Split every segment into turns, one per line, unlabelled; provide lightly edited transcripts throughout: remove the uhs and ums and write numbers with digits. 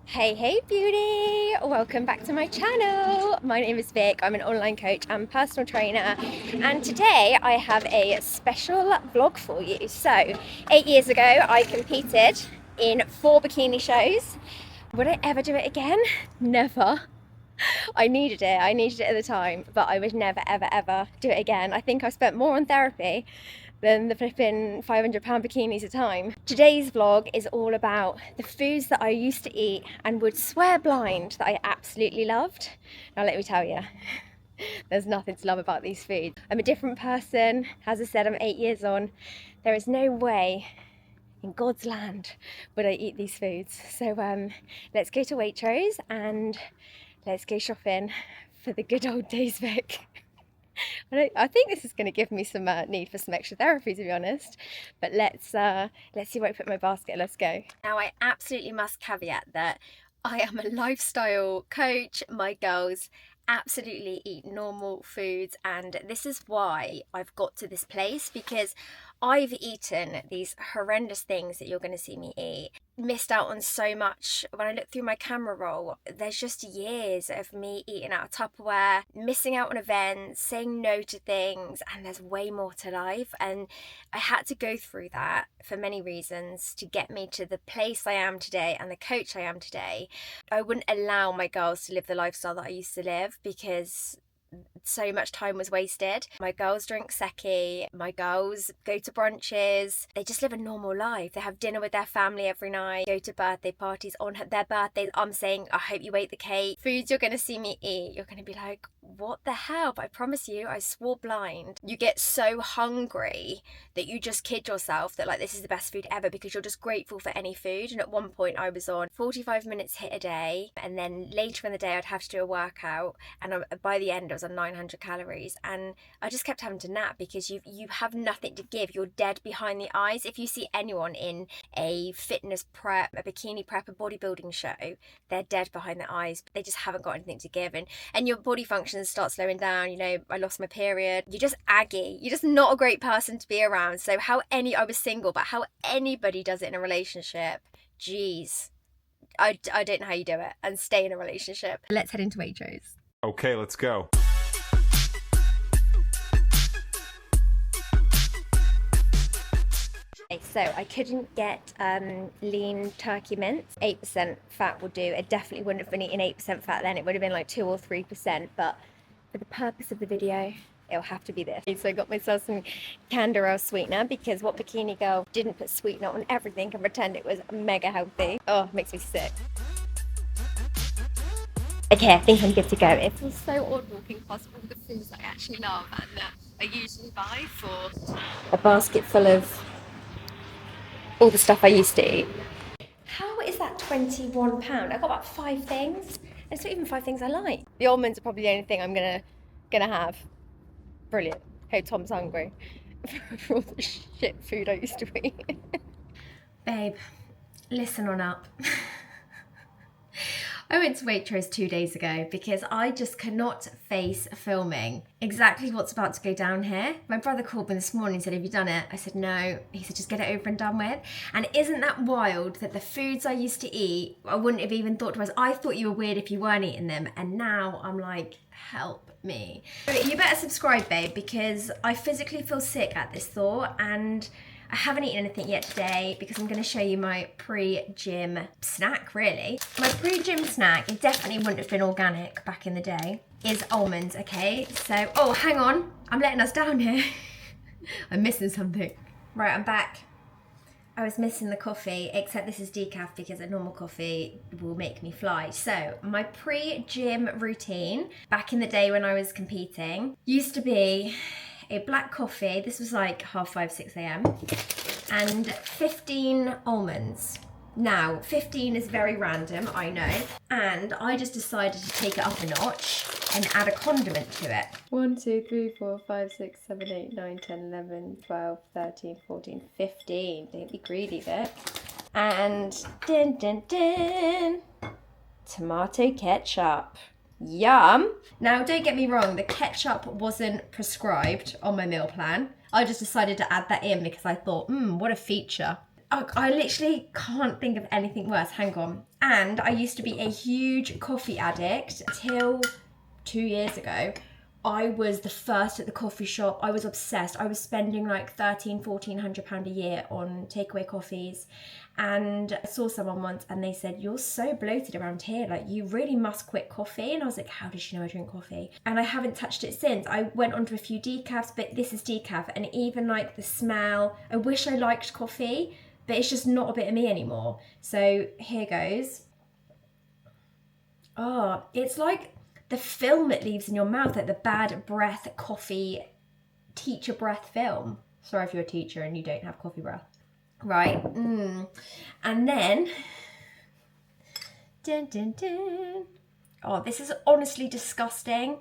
Hey beauty! Welcome back to my channel. My name is Vic. I'm an online coach and personal trainer, and today I have a special vlog for you. So 8 years ago I competed in 4 bikini shows. Would I ever do it again? Never. I needed it at the time, but I would never ever do it again. I think I spent more on therapy than the flipping £500 bikinis a time. Today's vlog is all about the foods that I used to eat and would swear blind that I absolutely loved. Now let me tell you, there's nothing to love about these foods. I'm a different person. As I said, I'm 8 years on. There is no way in God's land would I eat these foods. So let's go to Waitrose and let's go shopping for the good old days, Vic. I think this is going to give me some need for some extra therapy, to be honest. But let's see where I put my basket. Let's go. Now, I absolutely must caveat that I am a lifestyle coach. My girls absolutely eat normal foods, and this is why I've got to this place, because I've eaten these horrendous things that you're going to see me eat. Missed out on so much. When I look through my camera roll, there's just years of me eating out of Tupperware, missing out on events, saying no to things, and there's way more to life. And I had to go through that for many reasons to get me to the place I am today and the coach I am today. I wouldn't allow my girls to live the lifestyle that I used to live because so much time was wasted. My girls drink sake, my girls go to brunches, they just live a normal life. They have dinner with their family every night, go to birthday parties on their birthdays. I'm saying, I hope you ate the cake. Foods you're going to see me eat, you're going to be like, what the hell? But I promise you, I swore blind. You get so hungry that you just kid yourself that like this is the best food ever because you're just grateful for any food. And at one point I was on 45 minutes HIIT a day, and then later in the day I'd have to do a workout, and by the end I was on 900 calories, and I just kept having to nap because you have nothing to give. You're dead behind the eyes. If you see anyone in a fitness prep, a bikini prep, a bodybuilding show, they're dead behind the eyes. They just haven't got anything to give, and your body functions start slowing down. You know, I lost my period. You're just aggy. You're just not a great person to be around. So I was single, but how anybody does it in a relationship, geez, I don't know how you do it and stay in a relationship. Let's head into Waitrose.
Okay, let's go.
So I couldn't get lean turkey mince. 8% fat will do. It definitely wouldn't have been eating 8% fat then. It would have been like 2 or 3%. But for the purpose of the video, it'll have to be this. So I got myself some Canderel sweetener, because what bikini girl didn't put sweetener on everything and pretend it was mega healthy? Oh, it makes me sick. Okay, I think I'm good to go. It feels so odd walking past all the foods I actually love and that I usually buy for a basket full of all the stuff I used to eat. How is that £21? I got about 5 things. And it's not even 5 things I like. The almonds are probably the only thing I'm gonna have. Brilliant. Hope Tom's hungry for all the shit food I used to eat. Babe, listen on up. I went to Waitrose 2 days ago because I just cannot face filming exactly what's about to go down here. My brother called me this morning and said, have you done it? I said, no. He said, just get it over and done with. And isn't that wild that the foods I used to eat, I wouldn't have even thought twice. I thought you were weird if you weren't eating them. And now I'm like, help me. You better subscribe, babe, because I physically feel sick at this thought, and I haven't eaten anything yet today because I'm going to show you my pre-gym snack, really. My pre-gym snack, it definitely wouldn't have been organic back in the day, is almonds, okay? So, oh, hang on. I'm letting us down here. I'm missing something. Right, I'm back. I was missing the coffee, except this is decaf because a normal coffee will make me fly. So, my pre-gym routine, back in the day when I was competing, used to be a black coffee, this was like 5:30, 6 a.m, and 15 almonds. Now, 15 is very random, I know, and I just decided to take it up a notch and add a condiment to it. 1, 2, 3, 4, 5, 6, 7, 8, 9, 10, 11, 12, 13, 14, 15. Don't be greedy, Vic. And din din din, tomato ketchup. Yum. Now, don't get me wrong, the ketchup wasn't prescribed on my meal plan. I just decided to add that in because I thought, what a feature. I literally can't think of anything worse. Hang on. And I used to be a huge coffee addict till 2 years ago. I was the first at the coffee shop. I was obsessed. I was spending like £1,400 a year on takeaway coffees. And I saw someone once and they said, "You're so bloated around here. Like, you really must quit coffee." And I was like, how does she know I drink coffee? And I haven't touched it since. I went onto a few decafs, but this is decaf. And even like the smell, I wish I liked coffee, but it's just not a bit of me anymore. So here goes. Oh, it's like the film it leaves in your mouth, like the bad breath coffee teacher breath film. Sorry if you're a teacher and you don't have coffee breath. Right. And then, dun, dun, dun. Oh, this is honestly disgusting.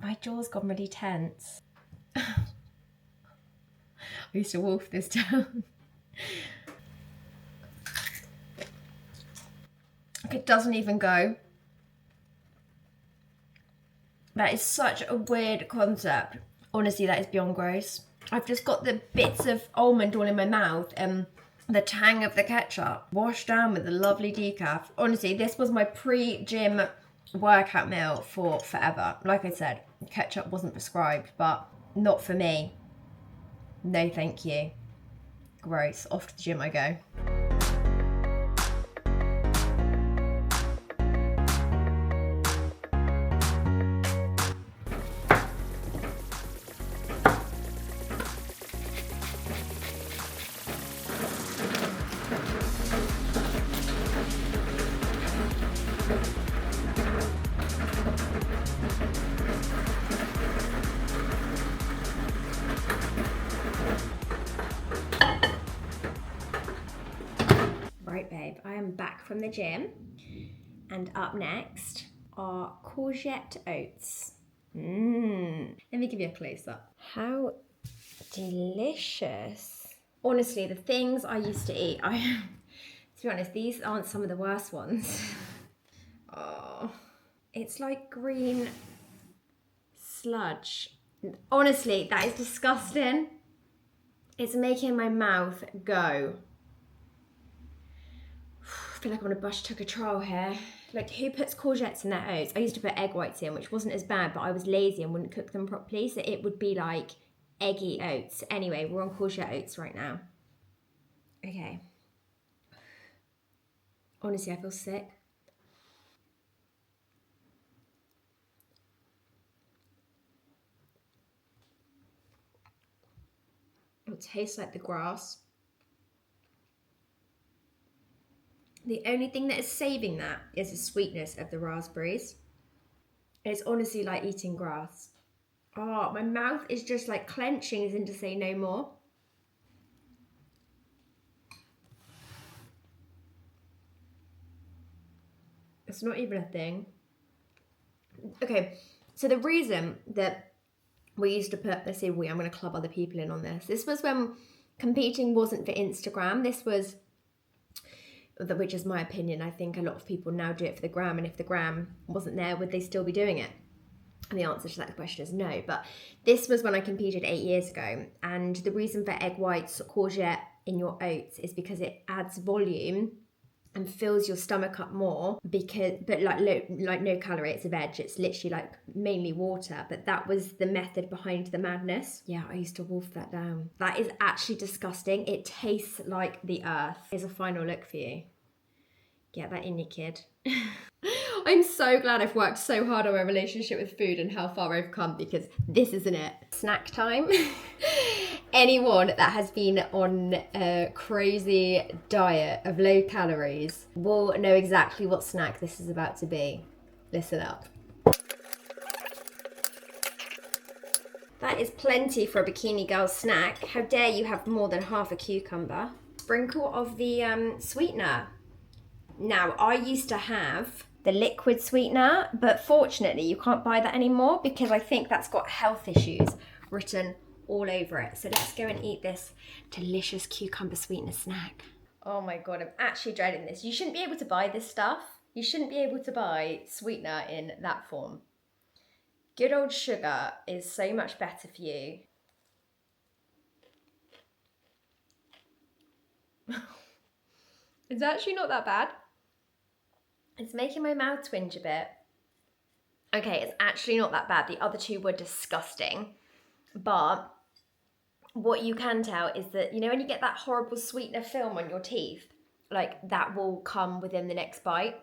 My jaw's gone really tense. I used to wolf this down. It doesn't even go. That is such a weird concept. Honestly, that is beyond gross. I've just got the bits of almond all in my mouth and the tang of the ketchup washed down with the lovely decaf. Honestly, this was my pre-gym workout meal for forever. Like I said, ketchup wasn't prescribed, but not for me. No, thank you. Gross. Off to the gym I go. Right, babe, I am back from the gym, and up next are courgette oats. Let me give you a close up. How delicious. Honestly, the things I used to eat, to be honest, these aren't some of the worst ones. Oh, it's like green sludge. Honestly, that is disgusting. It's making my mouth go. I feel like I'm on a Bush Tucker trial here. Like, who puts courgettes in their oats? I used to put egg whites in, which wasn't as bad, but I was lazy and wouldn't cook them properly, so it would be like eggy oats. Anyway, we're on courgette oats right now. Okay. Honestly, I feel sick. It tastes like the grass. The only thing that is saving that is the sweetness of the raspberries. It's honestly like eating grass. Oh, my mouth is just like clenching as in to say no more. It's not even a thing. Okay, so the reason that we used to put, let's say I'm going to club other people in on this. This was when competing wasn't for Instagram. This was, which is my opinion, I think a lot of people now do it for the gram, and if the gram wasn't there, would they still be doing it? And the answer to that question is no. But this was when I competed 8 years ago, and the reason for egg whites, courgette in your oats is because it adds volume and fills your stomach up more, but like no calorie, it's a veg, it's literally like mainly water. But that was the method behind the madness. Yeah, I used to wolf that down. That is actually disgusting. It tastes like the earth. Here's a final look for you. Get that in you, kid. I'm so glad I've worked so hard on my relationship with food and how far I've come, because this isn't it. Snack time. Anyone that has been on a crazy diet of low calories will know exactly what snack this is about to be. Listen up. That is plenty for a Bikini Girl snack. How dare you have more than half a cucumber. Sprinkle of the sweetener. Now, I used to have the liquid sweetener, but fortunately you can't buy that anymore because I think that's got health issues written all over it. So let's go and eat this delicious cucumber sweetener snack. Oh my God, I'm actually dreading this. You shouldn't be able to buy this stuff. You shouldn't be able to buy sweetener in that form. Good old sugar is so much better for you. It's actually not that bad. It's making my mouth twinge a bit. Okay, it's actually not that bad. The other two were disgusting. But what you can tell is that, you know, when you get that horrible sweetener film on your teeth, like that will come within the next bite.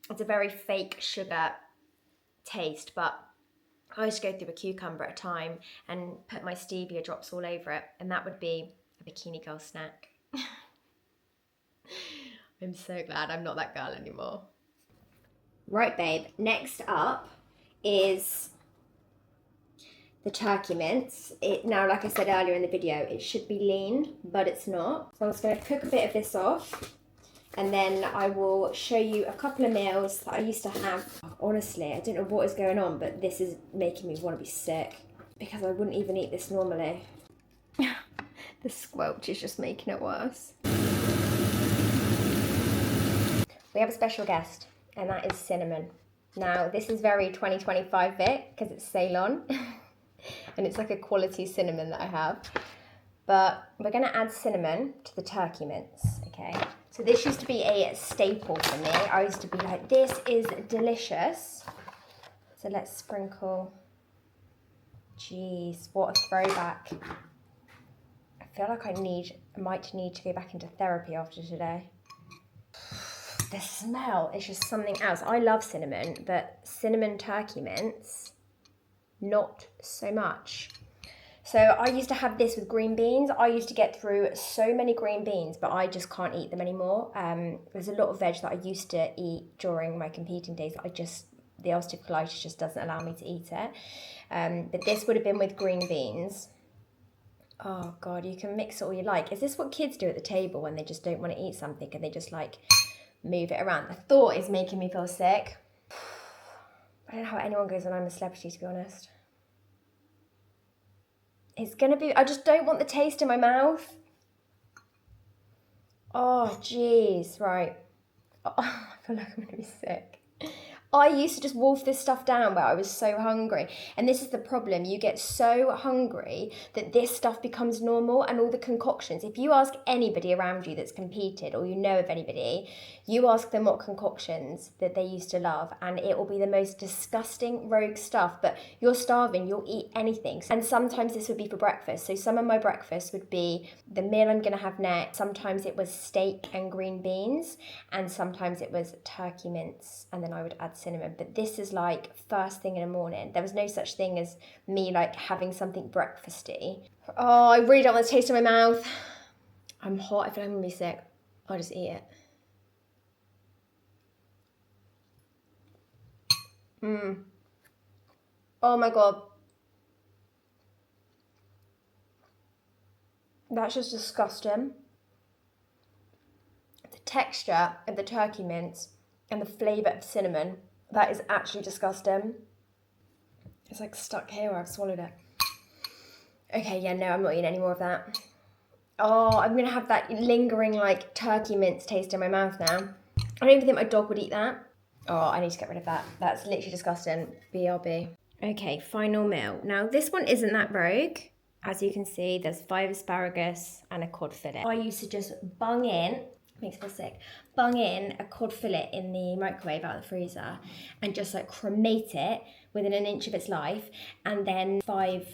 It's a very fake sugar taste, but I used to go through a cucumber at a time and put my stevia drops all over it, and that would be a Bikini Girl snack. I'm so glad I'm not that girl anymore. Right, babe, next up is the turkey mince. Now, like I said earlier in the video, it should be lean, but it's not. So I'm just going to cook a bit of this off, and then I will show you a couple of meals that I used to have. Honestly, I don't know what is going on, but this is making me want to be sick, because I wouldn't even eat this normally. The squelch is just making it worse. We have a special guest, and that is Cinnamon. Now, this is very 2025 Vick, because it's Ceylon. And it's like a quality cinnamon that I have. But we're going to add cinnamon to the turkey mince, okay? So this used to be a staple for me. I used to be like, this is delicious. So let's sprinkle. Jeez, what a throwback. I feel like I might need to go back into therapy after today. The smell is just something else. I love cinnamon, but cinnamon turkey mince, not so much. So I used to have this with green beans. I used to get through so many green beans, but I just can't eat them anymore. There's a lot of veg that I used to eat during my competing days. The ulcerative colitis just doesn't allow me to eat it. But this would have been with green beans. Oh God, you can mix it all you like. Is this what kids do at the table when they just don't want to eat something and they just like move it around? The thought is making me feel sick. I don't know how anyone goes on I'm a Celebrity, to be honest. It's gonna be, I just don't want the taste in my mouth. Oh, jeez, right. Oh, I feel like I'm gonna be sick. I used to just wolf this stuff down where I was so hungry. And this is the problem. You get so hungry that this stuff becomes normal, and all the concoctions. If you ask anybody around you that's competed, or you know of anybody, you ask them what concoctions that they used to love, and it will be the most disgusting rogue stuff. But you're starving, you'll eat anything. And sometimes this would be for breakfast. So some of my breakfast would be the meal I'm gonna have next. Sometimes it was steak and green beans, and sometimes it was turkey mince, and then I would add cinnamon. But this is like first thing in the morning. There was no such thing as me like having something breakfasty. Oh, I really don't want to taste in my mouth. I'm hot. I feel like I'm gonna be sick. I'll just eat it. Oh my God. That's just disgusting. The texture of the turkey mince and the flavour of cinnamon, that is actually disgusting. It's like stuck here where I've swallowed it. Okay, yeah, no, I'm not eating any more of that. Oh, I'm gonna have that lingering like turkey mince taste in my mouth now. I don't even think my dog would eat that. Oh, I need to get rid of that. That's literally disgusting. BRB. Okay, final meal. Now, this one isn't that rogue. As you can see, there's 5 asparagus and a cod fillet. I used to just bung in, makes me feel sick, bung in a cod fillet in the microwave out of the freezer and just like cremate it within an inch of its life, and then 5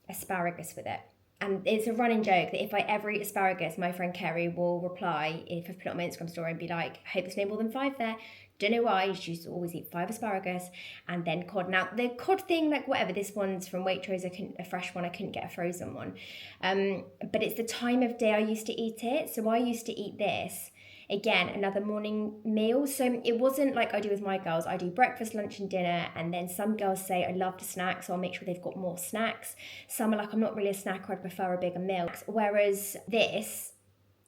asparagus with it. And it's a running joke that if I ever eat asparagus, my friend Kerry will reply, if I've put it on my Instagram story, and be like, I hope there's no more than 5 there. Don't know why, she used to always eat 5 asparagus and then cod. Now, the cod thing, like whatever, this one's from Waitrose, a fresh one, I couldn't get a frozen one. But it's the time of day I used to eat it. So I used to eat this, again, another morning meal. So it wasn't like I do with my girls. I do breakfast, lunch and dinner, and then some girls say I love to snack, so I'll make sure they've got more snacks. Some are like, I'm not really a snacker, I'd prefer a bigger meal. Whereas this,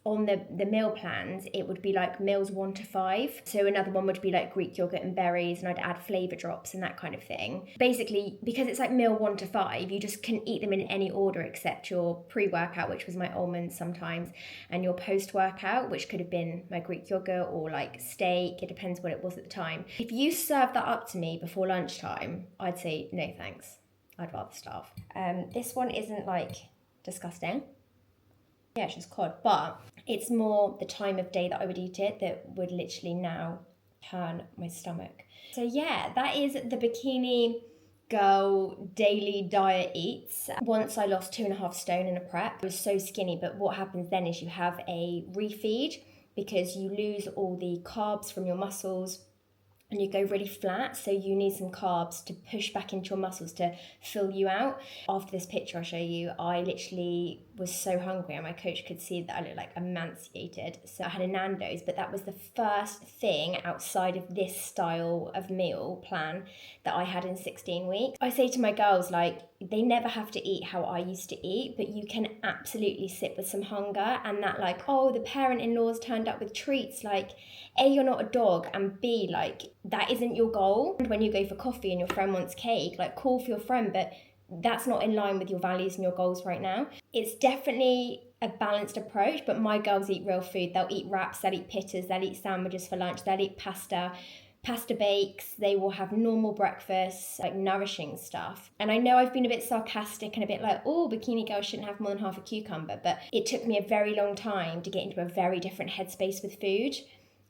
on the meal plans, it would be like meals 1 to 5. So another one would be like Greek yogurt and berries, and I'd add flavour drops and that kind of thing. Basically, because it's like meal 1 to 5, you just can eat them in any order except your pre-workout, which was my almonds sometimes, and your post-workout, which could have been my Greek yogurt or like steak. It depends what it was at the time. If you served that up to me before lunchtime, I'd say no thanks. I'd rather starve. This one isn't like disgusting. Yeah, it's just cod, but it's more the time of day that I would eat it that would literally now turn my stomach. So yeah, that is the Bikini Girl daily diet eats. Once I lost 2.5 stone in a prep, I was so skinny, but what happens then is you have a refeed because you lose all the carbs from your muscles and you go really flat, so you need some carbs to push back into your muscles to fill you out. After this picture I'll show you, I literally was so hungry and my coach could see that I looked like emaciated. So I had a Nando's, but that was the first thing outside of this style of meal plan that I had in 16 weeks. I say to my girls, like, they never have to eat how I used to eat, but you can absolutely sit with some hunger, and that, like, oh, the parent-in-law's turned up with treats, like, A, you're not a dog, and B, like, that isn't your goal. When you go for coffee and your friend wants cake, like, cool for your friend, but that's not in line with your values and your goals right now. It's definitely a balanced approach, but my girls eat real food. They'll eat wraps, they'll eat pittas, they'll eat sandwiches for lunch, they'll eat pasta bakes, they will have normal breakfasts, like nourishing stuff. And I know I've been a bit sarcastic and a bit like, oh, bikini girls shouldn't have more than half a cucumber, but it took me a very long time to get into a very different headspace with food.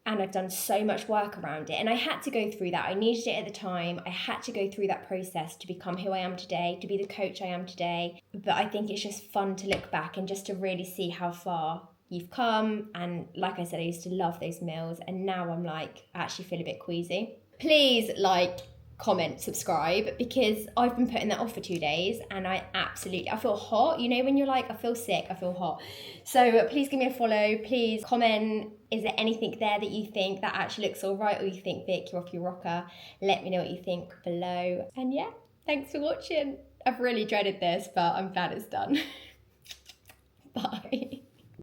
And I've done so much work around it. And I had to go through that. I needed it at the time. I had to go through that process to become who I am today, to be the coach I am today. But I think it's just fun to look back and just to really see how far you've come. And like I said, I used to love those meals, and now I'm like, I actually feel a bit queasy. Please like, comment, subscribe, because I've been putting that off for 2 days and I feel hot. You know, when you're like, I feel sick, I feel hot. So please give me a follow, please comment. Is there anything there that you think that actually looks all right, or you think, Vic, you're off your rocker? Let me know what you think below. And yeah, thanks for watching. I've really dreaded this, but I'm glad it's done. Bye.